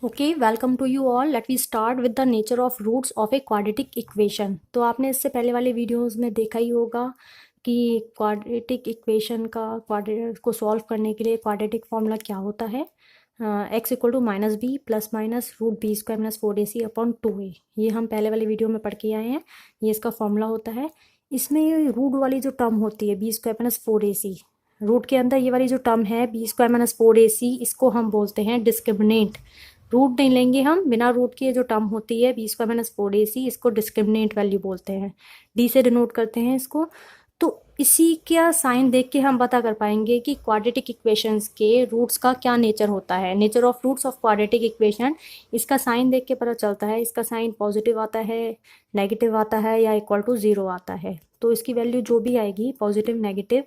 Okay, welcome to you all. Let we start with the nature of roots of a quadratic equation. तो आपने इससे पहले वाले videos में देखा ही होगा कि क्वाड्रेटिक इक्वेशन क्वाड्रेट को सॉल्व करने के लिए क्वाड्रेटिक फॉर्मूला क्या होता है। X equal to minus B plus minus root B square minus 4ac upon 2a। ये हम पहले वाले वीडियो में पढ़ के आए हैं। ये इसका फॉर्मूला होता है। इसमें ये रूट वाली जो टर्म होती है B square minus 4ac, root के अंदर ये वाली जो टर्म है बी स्क्वायर माइनस 4ac, इसको हम बोलते हैं डिस्क्रिमिनेंट। रूट नहीं लेंगे हम, बिना रूट की जो टर्म होती है बी स्क्वायर माइनस 4ac, इसको डिस्क्रिमिनेंट वैल्यू बोलते हैं। डी से डिनोट करते हैं इसको। तो इसी का साइन देख के हम पता कर पाएंगे कि क्वाड्रेटिक इक्वेशंस के रूट्स का क्या नेचर होता है। Nature of roots of quadratic equation, इसका साइन देख के पता चलता है। इसका साइन पॉजिटिव आता है, नेगेटिव आता है या इक्वल टू ज़ीरो आता है। तो इसकी वैल्यू जो भी आएगी, पॉजिटिव, नेगेटिव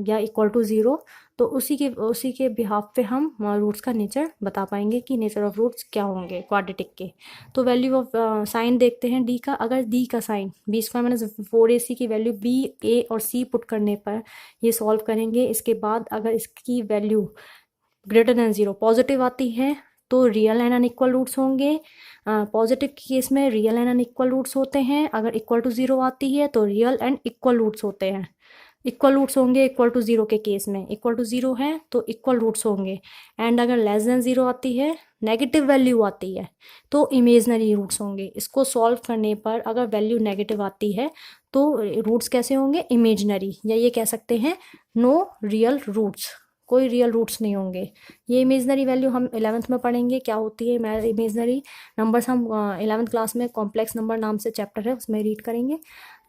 या इक्वल टू ज़ीरो, तो उसी के बिहाफ पे हम रूट्स का नेचर बता पाएंगे कि नेचर ऑफ रूट्स क्या होंगे क्वाड्रेटिक के। तो वैल्यू ऑफ साइन देखते हैं डी का। अगर डी का sine B square minus 4ac की वैल्यू बी, ए और सी पुट करने पर ये सॉल्व करेंगे। इसके बाद अगर इसकी value greater than zero positive आती है तो रियल एंड अनइक्वल रूट्स होंगे। पॉजिटिव केस में रियल एंड अनइक्वल रूट्स होते हैं। अगर इक्वल टू ज़ीरो आती है तो रियल एंड इक्वल रूट्स होते हैं। इक्वल रूट्स होंगे इक्वल टू ज़ीरो के केस में, इक्वल टू ज़ीरो है तो इक्वल रूट्स होंगे। एंड अगर लेस देन ज़ीरो आती है, नेगेटिव वैल्यू आती है, तो इमेजनरी रूट्स होंगे। इसको सॉल्व करने पर अगर वैल्यू नेगेटिव आती है तो रूट्स कैसे होंगे, इमेजनरी, या ये कह सकते हैं नो रियल रूट्स, कोई रियल रूट्स नहीं होंगे। ये इमेजनरी वैल्यू हम 11th में पढ़ेंगे क्या होती है। मैं इमेजनरी नंबर्स हम 11th क्लास में कॉम्प्लेक्स नंबर नाम से चैप्टर है उसमें रीड करेंगे।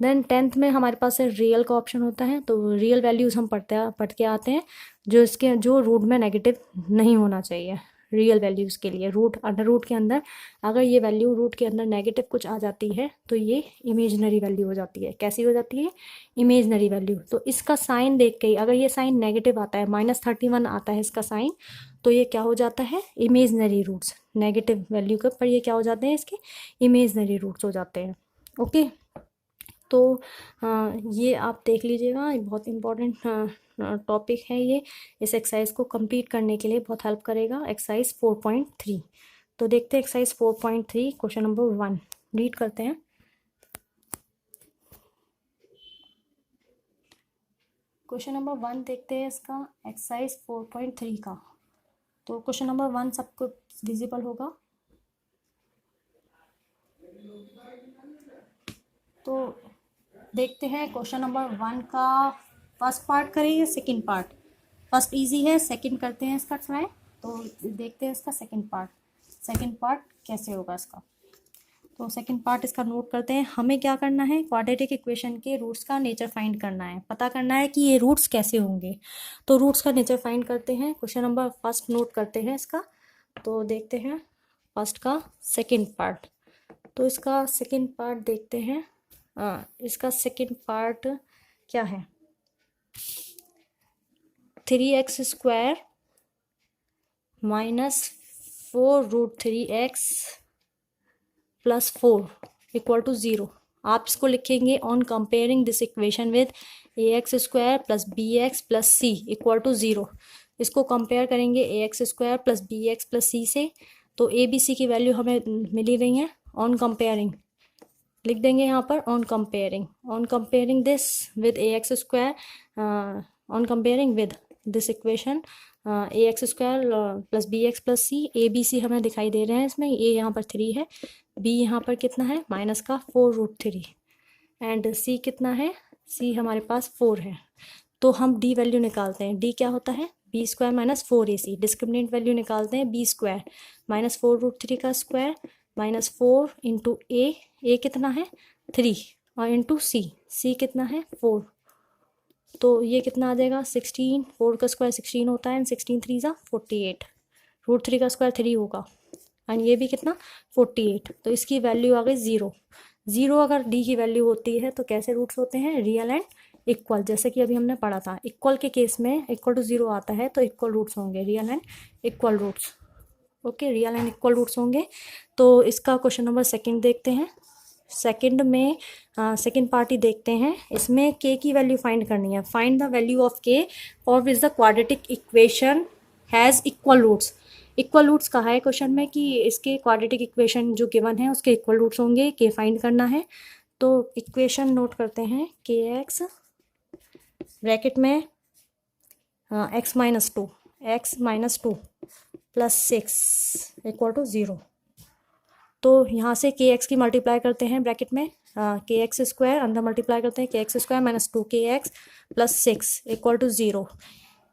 देन 10th में हमारे पास है रियल का ऑप्शन होता है। तो रियल वैल्यूज़ हम पढ़ के आते हैं जो रूट में नेगेटिव नहीं होना चाहिए। रियल वैल्यूज़ के लिए रूट, अंडर रूट के अंदर अगर ये वैल्यू रूट के अंदर नेगेटिव कुछ आ जाती है तो ये इमेजनरी वैल्यू हो जाती है। कैसी हो जाती है, इमेजनरी वैल्यू। तो इसका साइन देख के ही अगर ये साइन नेगेटिव आता है, -31 आता है इसका साइन, तो ये क्या हो जाता है, इमेजनरी रूट्स। नेगेटिव वैल्यू के पर ये क्या हो जाते हैं, इसके इमेजनरी रूट्स हो जाते हैं। ओके, तो ये आप देख लीजिएगा, बहुत इम्पॉर्टेंट टॉपिक है ये। इस एक्सरसाइज को कंप्लीट करने के लिए बहुत हेल्प करेगा। एक्सरसाइज 4.3, तो देखते हैं एक्सरसाइज 4.3 क्वेश्चन नंबर 1 रीड करते हैं। क्वेश्चन नंबर 1 देखते हैं इसका, एक्सरसाइज 4.3 का। तो क्वेश्चन नंबर 1 सबको विजिबल होगा। तो देखते हैं क्वेश्चन नंबर 1 का फर्स्ट पार्ट करें या सेकंड पार्ट। फर्स्ट इजी है, सेकंड करते हैं इसका ट्राई। तो देखते हैं इसका सेकंड पार्ट कैसे होगा इसका। तो सेकंड पार्ट इसका नोट करते हैं। हमें क्या करना है, क्वाड्रेटिक इक्वेशन के रूट्स का नेचर फाइंड करना है, पता करना है कि ये रूट्स कैसे होंगे। तो रूट्स का नेचर फाइंड करते हैं। क्वेश्चन नंबर फर्स्ट नोट करते हैं इसका। तो देखते हैं फर्स्ट का सेकंड पार्ट। तो इसका सेकंड पार्ट देखते हैं। इसका सेकंड पार्ट क्या है, 3x square minus 4√3x plus 4 equal to 0। आप इसको लिखेंगे on comparing this equation with ax square plus bx plus C equal to 0। इसको कंपेयर करेंगे ax square plus bx plus C से। तो a b c की वैल्यू हमें मिली रही है। ऑन कंपेयरिंग लिख देंगे यहाँ पर, on comparing this with ax square, on comparing with this equation ax square plus bx plus C. a b c हमें दिखाई दे रहे हैं इसमें। a यहाँ पर 3 है, b यहाँ पर कितना है, माइनस का 4√3, एंड c कितना है, c हमारे पास 4 है। तो हम d वैल्यू निकालते हैं। d क्या होता है, B square minus 4ac। Discriminant value निकालते हैं, बी स्क्वायर माइनस 4√3 का स्क्वायर माइनस 4 इंटू ए कितना है 3, और इंटू सी कितना है 4। तो ये कितना आ जाएगा 16, 4 का स्क्वायर 16 होता है, एंड 16 3 ज़ा 48, √3 का स्क्वायर 3 होगा, एंड ये भी कितना 48। तो इसकी वैल्यू आ गई 0। अगर डी की वैल्यू होती है तो कैसे रूट्स होते हैं, रियल एंड इक्वल, जैसे कि अभी हमने पढ़ा था। इक्वल के केस में इक्वल टू 0 आता है तो इक्वल रूट्स होंगे, real and equal roots. Okay, real and equal roots होंगे। तो इसका क्वेश्चन नंबर सेकंड देखते हैं। सेकंड में सेकंड पार्टी देखते हैं। इसमें के की वैल्यू फाइंड करनी है। Find the value of K for which the quadratic equation has equal roots. Equal roots कहा है क्वेश्चन में कि इसके क्वाड्रेटिक इक्वेशन जो गिवन है उसके इक्वल रूट्स होंगे, के फाइंड करना है। तो इक्वेशन नोट करते हैं, के एक्स ब्रैकेट में x-2 प्लस 6 इक्वल टू 0। तो यहाँ से के एक्स की मल्टीप्लाई करते हैं ब्रैकेट में, के एक्स स्क्वायर अंदर मल्टीप्लाई करते हैं, K X square minus 2kx plus 6 equal to 0।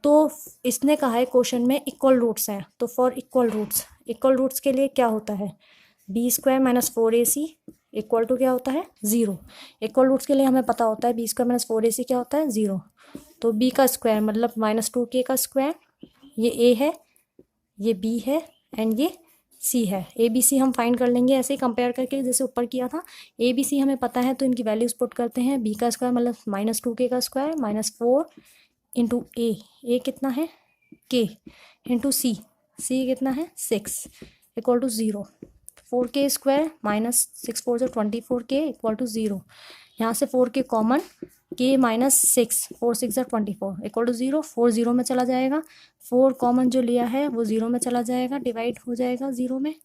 तो इसने कहा है क्वेश्चन में इक्वल रूट्स हैं, तो फॉर इक्वल रूट्स के लिए क्या होता है, B square minus 4ac equal to क्या होता है 0। इक्वल रूट्स के लिए हमें पता होता है बी स्क्वायर माइनस 4ac क्या होता है 0। तो बी का स्क्वायर मतलब -2k का स्क्वायर, ये ए है, ये बी है एंड ये सी है। ए बी सी हम फाइंड कर लेंगे ऐसे ही कंपेयर करके जैसे ऊपर किया था। ए बी सी हमें पता है तो इनकी वैल्यूज पुट करते हैं। बी का स्क्वायर मतलब -2k का स्क्वायर -4 इंटू ए कितना है k इंटू सी कितना है 6 equal to 0। 4k square minus 6 4 24k equal to 0। यहाँ से 4k common, k minus 6 4 6 24 equal to 0। 4 0 में चला जाएगा, 4 कॉमन जो लिया है वो 0 में चला जाएगा, डिवाइड हो जाएगा 0 में।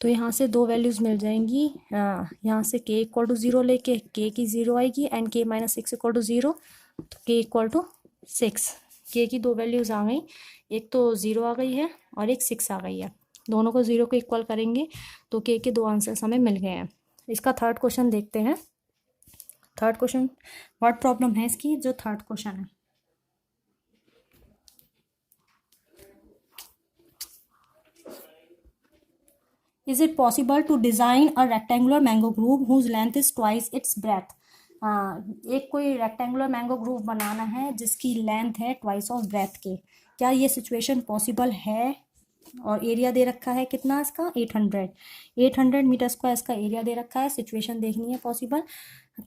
तो यहाँ से दो वैल्यूज मिल जाएंगी, यहाँ से k इक्वल टू 0 लेके k की 0 आएगी and k minus 6 equal to 0, तो k इक्वल टू 6। k की दो वैल्यूज आ गई, एक तो 0 आ गई है और एक 6 आ गई है। दोनों को 0 को इक्वल करेंगे तो k के दो आंसर्स हमें मिल गए हैं। इसका थर्ड क्वेश्चन देखते हैं। थर्ड क्वेश्चन व्हाट प्रॉब्लम है इसकी, जो थर्ड क्वेश्चन है, is it possible to design a rectangular mango grove whose length is twice its breadth. एक कोई रेक्टेंगुलर मैंगो ग्रूव बनाना है जिसकी लेंथ है ट्वाइस ऑफ ब्रेथ के। क्या ये सिचुएशन पॉसिबल है? और एरिया दे रखा है कितना इसका 800 मीटर स्क्वायर इसका एरिया दे रखा है। सिचुएशन देखनी है पॉसिबल।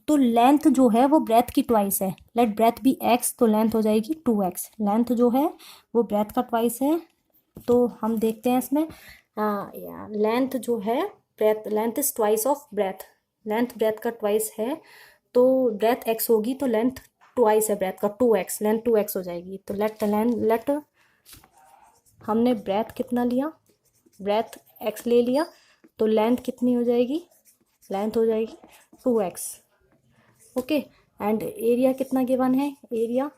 तो लेंथ जो है वो ब्रेथ की ट्वाइस है। लेट ब्रेथ बी x, तो लेंथ हो जाएगी 2x। लेंथ जो है वो ब्रेथ का ट्वाइस है। तो हम देखते हैं इसमें लेंथ जो है breadth, length is twice of breadth, length breadth का ट्वाइस है। तो ब्रेथ x होगी तो लेंथ ट्वाइस है ब्रेथ का 2x, लेंथ 2x हो जाएगी। तो लेट हमने ब्रेथ कितना लिया, ब्रेथ x ले लिया, तो लेंथ कितनी हो जाएगी, लेंथ हो जाएगी 2x। ओके, एंड एरिया कितना गिवन है, एरिया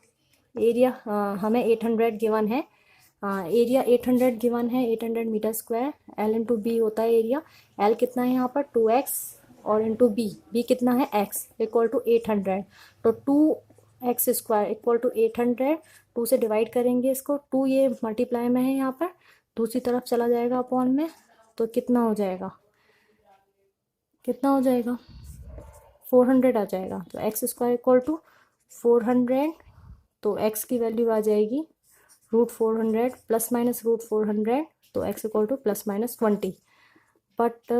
हमें 800 गिवन है। एरिया 800 गिवन है, 800 metre square. L into B होता है एरिया। L कितना है यहाँ पर 2x और इंटू बी कितना है x इक्वल टू 800। तो 2x स्क्वायर इक्वल टू 800, 2 से डिवाइड करेंगे इसको, 2 ये मल्टीप्लाई में है यहाँ पर, दूसरी तरफ चला जाएगा अपॉन में, तो कितना हो जाएगा, 400 आ जाएगा। तो x स्क्वायर इक्वल टू 400, तो x की वैल्यू आ जाएगी √400 प्लस माइनस √400, तो x equal to plus minus 20। But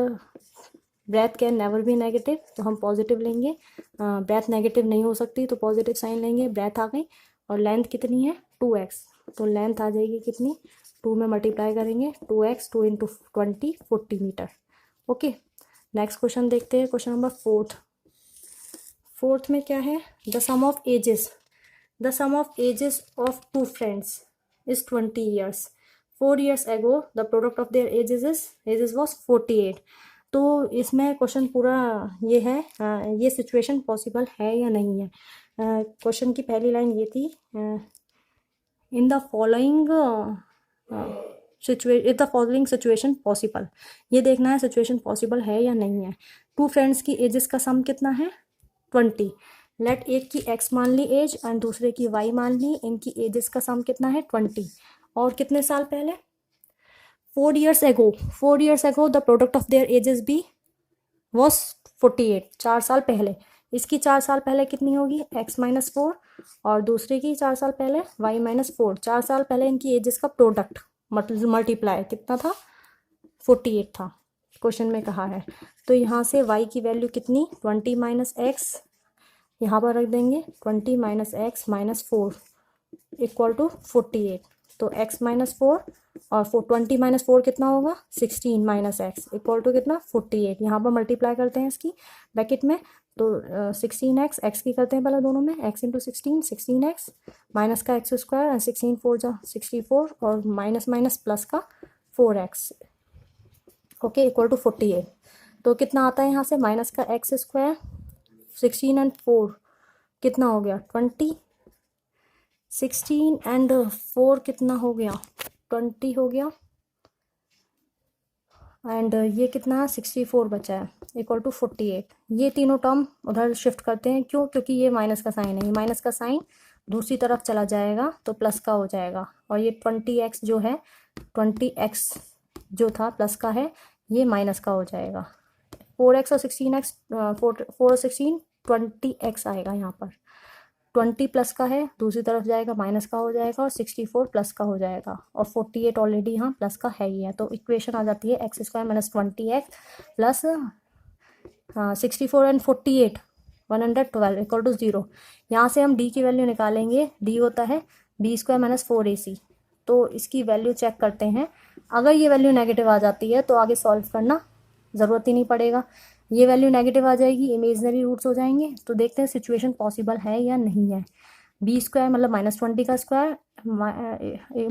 breadth can never be negative, तो हम पॉजिटिव लेंगे। ब्रेथ नेगेटिव नहीं हो सकती तो पॉजिटिव साइन लेंगे। ब्रेथ आ गई और लेंथ कितनी है 2x, तो लेंथ आ जाएगी कितनी, 2 में मल्टीप्लाई करेंगे, 2x 2 into 20 40 metre. Okay, next question देखते हैं, क्वेश्चन नंबर फोर्थ में क्या है, the sum of ages of two friends is 20 years. 4 years ago the product of their ages was 48. तो इसमें क्वेश्चन पूरा ये है, ये सिचुएशन पॉसिबल है या नहीं है। क्वेश्चन की पहली लाइन ये थी, in the following situation possible. ये देखना है सिचुएशन पॉसिबल है या नहीं है। टू फ्रेंड्स की एजेस का सम कितना है 20। लेट एक की x मान ली एज एंड दूसरे की y मान ली, इनकी एजेस का सम कितना है 20। और कितने साल पहले 4 years ago the product of their ages be was 48, 4 साल पहले। इसकी 4 साल पहले कितनी होगी x माइनस 4 और दूसरे की 4 साल पहले y माइनस 4। 4 साल पहले इनकी एजेस का प्रोडक्ट मल्टीप्लाई कितना था 48 था, क्वेश्चन में कहा है। तो यहाँ से y की वैल्यू कितनी 20 माइनस एक्स, यहाँ पर रख देंगे 20 minus X minus 4 equal to 48। तो x माइनस 4 और 20 माइनस 4 कितना होगा 16 माइनस एक्स इक्वल टू कितना 48। यहाँ पर मल्टीप्लाई करते हैं इसकी ब्रैकेट में, तो 16x, x की करते हैं पहले दोनों में, x इंटू 16x माइनस का x स्क्वायर एंड 16 4 जा 64 और माइनस माइनस प्लस का 4x, ओके, इक्वल टू 48। तो कितना आता है यहाँ से, माइनस का x स्क्वायर 16 एंड 4 कितना हो गया 20, 16 एंड 4 कितना हो गया 20 हो गया, एंड ये कितना 64 बचा है इक्वल टू 48। ये तीनों टर्म उधर शिफ्ट करते हैं, क्यों, क्योंकि ये माइनस का साइन है, ये माइनस का साइन दूसरी तरफ चला जाएगा तो प्लस का हो जाएगा, और ये 20x जो है 20x जो था प्लस का है ये माइनस का हो जाएगा। 4x और 16x 4 और 16 20x आएगा यहाँ पर, 20 प्लस का है दूसरी तरफ जाएगा माइनस का हो जाएगा, और 64 प्लस का हो जाएगा, और 48 ऑलरेडी यहाँ प्लस का है ही है। तो इक्वेशन आ जाती है X square minus 20x plus 64 and 48 112 equal to 0। यहाँ से हम d की वैल्यू निकालेंगे, d होता है b स्क्वायर माइनस 4ac। तो इसकी वैल्यू चेक करते हैं, अगर ये वैल्यू नेगेटिव आ जाती है तो आगे सॉल्व करना ज़रूरत ही नहीं पड़ेगा। ये वैल्यू नेगेटिव आ जाएगी, इमेजनरी रूट्स हो जाएंगे, तो देखते हैं सिचुएशन पॉसिबल है या नहीं है। बी स्क्वायर मतलब -20 का स्क्वायर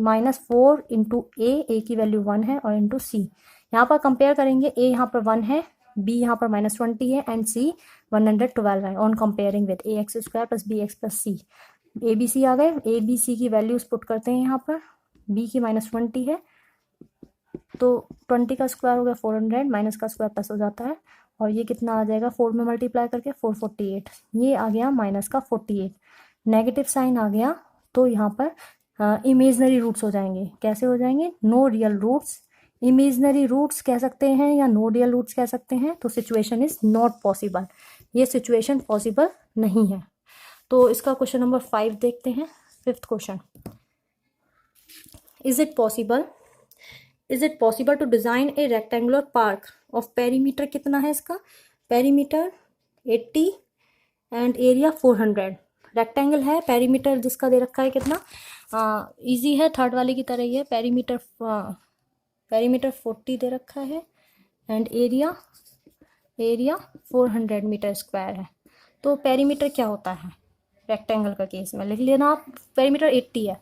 -4 इंटू ए की वैल्यू 1 है और इंटू सी। यहाँ पर कंपेयर करेंगे, ए यहाँ पर 1 है, बी यहाँ पर -20 है एंड सी 112 है। On comparing with A X square plus B X plus C, A B C आ गए। ए बी सी की वैल्यूज पुट करते हैं यहाँ पर, बी की -20 है तो 20 का स्क्वायर हो गया 400, माइनस का स्क्वायर प्लस हो जाता है, और ये कितना आ जाएगा 4 में मल्टीप्लाई करके 448, ये आ गया माइनस का 48। नेगेटिव साइन आ गया तो यहाँ पर इमेजनरी रूट्स हो जाएंगे। कैसे हो जाएंगे, no real roots, imaginary roots कह सकते हैं या नो रियल रूट्स कह सकते हैं। तो सिचुएशन इज नॉट पॉसिबल, ये सिचुएशन पॉसिबल नहीं है। तो इसका क्वेश्चन नंबर 5 देखते हैं। 5th question, is it possible to design a rectangular park of perimeter, कितना है इसका पेरीमीटर 80 एंड एरिया 400। रेक्टेंगल है, पेरीमीटर जिसका दे रखा है कितना, इजी है, थर्ड वाले की तरह ही है। पेरीमीटर 40 दे रखा है एंड एरिया 400 मीटर स्क्वायर है। तो पेरीमीटर क्या होता है रेक्टेंगल का केस में, लिख लेना आप, पेरीमीटर 80 है,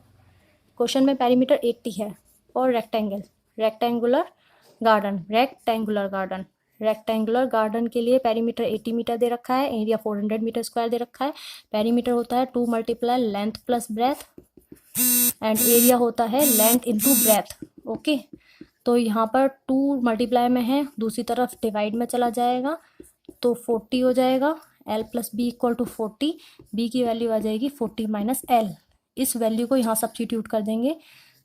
क्वेश्चन में पेरीमीटर 80 है। और रेक्टेंगुलर गार्डन के लिए पेरीमीटर 80 मीटर दे रखा है, एरिया 400 मीटर स्क्वायर दे रखा है। पेरीमीटर होता है 2 multiply length plus breadth and area होता है लेंथ इंटू ब्रेथ, ओके। तो यहाँ पर 2 मल्टीप्लाई में है, दूसरी तरफ डिवाइड में चला जाएगा तो 40 हो जाएगा। L plus B equal to 40, B की वैल्यू आ जाएगी 40 माइनस एल। इस वैल्यू को यहाँ सब्स्टिट्यूट कर देंगे,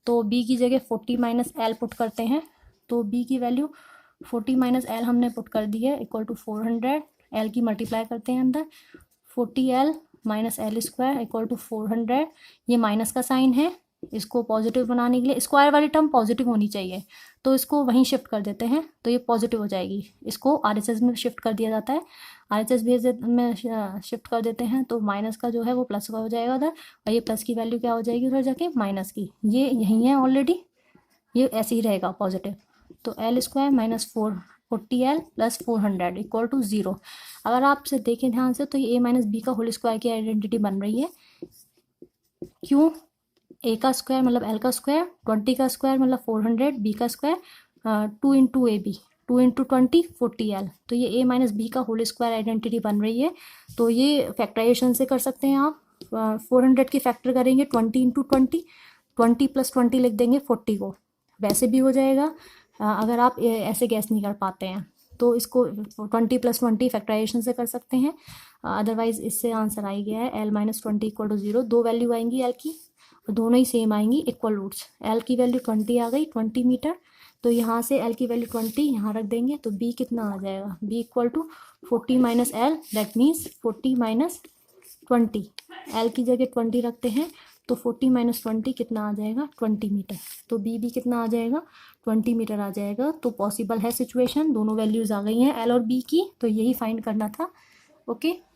तो b की जगह 40 माइनस एल पुट करते हैं, तो b की वैल्यू 40 माइनस एल हमने पुट कर दी है इक्वल टू 400, l की मल्टीप्लाई करते हैं अंदर, 40l minus L square equal to 400। ये माइनस का साइन है, इसको पॉजिटिव बनाने के लिए स्क्वायर वाली टर्म पॉजिटिव होनी चाहिए, तो इसको वहीं शिफ्ट कर देते हैं तो ये पॉजिटिव हो जाएगी। इसको RHS में शिफ्ट कर दिया जाता है, RHS में शिफ्ट कर देते हैं तो माइनस का जो है वो प्लस का हो जाएगा उधर, और ये प्लस की वैल्यू क्या हो जाएगी उधर जाके माइनस की। ये यहीं है ऑलरेडी, ये ऐसे ही रहेगा पॉजिटिव। तो L square minus 40l plus 400 equal to 0। अगर आपसे देखें ध्यान से तो ये a माइनस बी का होल स्क्वायर की आइडेंटिटी बन रही है। क्यों, a का स्क्वायर मतलब l का स्क्वायर, 20 का स्क्वायर मतलब 400, b का square 2 into A B, 2 into 20 40l। तो ये a माइनस बी का होल स्क्वायर आइडेंटिटी बन रही है। तो ये फैक्टराइजेशन से कर सकते हैं आप, 400 की फैक्टर करेंगे 20 इंटू 20 प्लस 20 लिख देंगे 40 को, वैसे भी हो जाएगा अगर आप ऐसे गैस नहीं कर पाते हैं तो इसको 20 प्लस 20 फैक्टराइजेशन से कर सकते हैं। अदरवाइज इससे आंसर आ गया है l माइनस 20 इक्वल टू 0। दो वैल्यू आएंगी l की और दोनों ही सेम आएंगी, इक्वल रूट्स। l की वैल्यू 20 आ गई, 20 मीटर, तो यहाँ से l की वैल्यू 20 यहाँ रख देंगे तो b कितना आ जाएगा, b equal to 40 minus L, that means 40 minus 20। l की जगह 20 रखते हैं तो 40 माइनस 20 कितना आ जाएगा 20 मीटर। तो b भी कितना आ जाएगा 20 मीटर आ जाएगा। तो पॉसिबल है सिचुएशन, दोनों वैल्यूज़ आ गई हैं l और b की, तो यही फाइंड करना था, ओके।